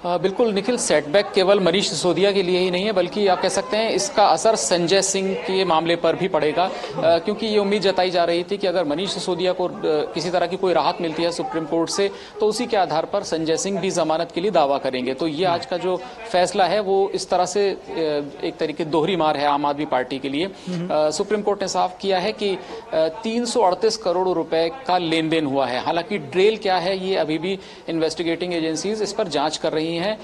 बिल्कुल निखिल, सेटबैक केवल मनीष सिसोदिया के लिए ही नहीं है, बल्कि आप कह सकते हैं इसका असर संजय सिंह के मामले पर भी पड़ेगा, क्योंकि ये उम्मीद जताई जा रही थी कि अगर मनीष सिसोदिया को किसी तरह की कोई राहत मिलती है सुप्रीम कोर्ट से, तो उसी के आधार पर संजय सिंह भी जमानत के लिए दावा करेंगे। तो ये आज का जो फैसला है वो इस तरह से एक तरीके दोहरी मार है आम आदमी पार्टी के लिए। सुप्रीम कोर्ट ने साफ किया है कि 338 करोड़ रुपए का लेन देन हुआ है। हालांकि ड्रेल क्या है ये अभी भी इन्वेस्टिगेटिंग एजेंसीज इस पर जांच कर रही हैं,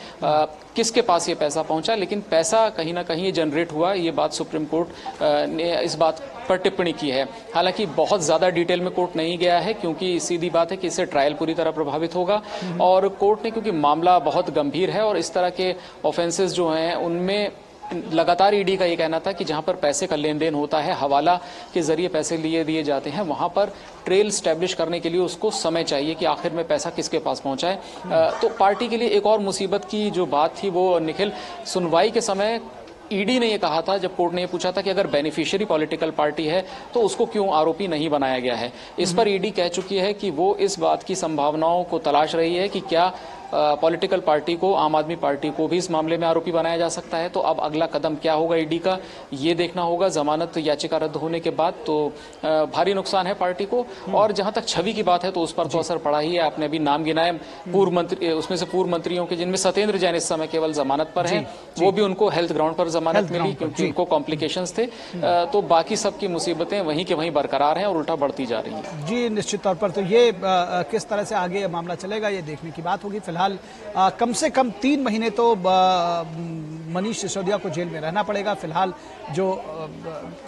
किसके पास ये पैसा पहुंचा, लेकिन पैसा कहीं ना कहीं जनरेट हुआ, ये बात सुप्रीम कोर्ट ने इस बात पर टिप्पणी की है। हालांकि बहुत ज्यादा डिटेल में कोर्ट नहीं गया है, क्योंकि सीधी बात है कि इससे ट्रायल पूरी तरह प्रभावित होगा। और कोर्ट ने, क्योंकि मामला बहुत गंभीर है और इस तरह के ऑफेंसेस जो हैं उनमें लगातार ईडी का ये कहना था कि जहां पर पैसे का लेन देन होता है, हवाला के जरिए पैसे लिए दिए जाते हैं, वहां पर ट्रेल स्टैब्लिश करने के लिए उसको समय चाहिए कि आखिर में पैसा किसके पास पहुंचा है। तो पार्टी के लिए एक और मुसीबत की जो बात थी वो निखिल, सुनवाई के समय ईडी ने ये कहा था, जब कोर्ट ने ये पूछा था कि अगर बेनिफिशियरी पॉलिटिकल पार्टी है तो उसको क्यों आरोपी नहीं बनाया गया है। इस पर ईडी कह चुकी है कि वो इस बात की संभावनाओं को तलाश रही है कि क्या पॉलिटिकल पार्टी को, आम आदमी पार्टी को भी इस मामले में आरोपी बनाया जा सकता है। तो अब अगला कदम क्या होगा ईडी का, ये देखना होगा। जमानत याचिका रद्द होने के बाद तो भारी नुकसान है पार्टी को। और जहां तक छवि की बात है तो उस पर तो असर पड़ा ही है। आपने अभी नाम गिनाए पूर्व मंत्री, उसमें से पूर्व मंत्रियों के, जिनमें सत्येंद्र जैन इस समय केवल जमानत पर हैं, वो भी उनको हेल्थ ग्राउंड पर जमानत मिली क्योंकि उनको कॉम्प्लिकेशंस थे। तो बाकी सबकी मुसीबतें वहीं के वहीं बरकरार हैं और उल्टा बढ़ती जा रही है। जी, निश्चित तौर पर तो ये किस तरह से आगे मामला चलेगा ये देखने की बात होगी। फिलहाल कम से कम 3 महीने तो मनीष सिसोदिया को जेल में रहना पड़ेगा। फिलहाल जो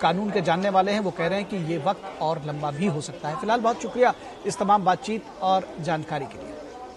कानून के जानने वाले हैं वो कह रहे हैं कि ये वक्त और लंबा भी हो सकता है। फिलहाल बहुत शुक्रिया इस तमाम बातचीत और जानकारी के लिए।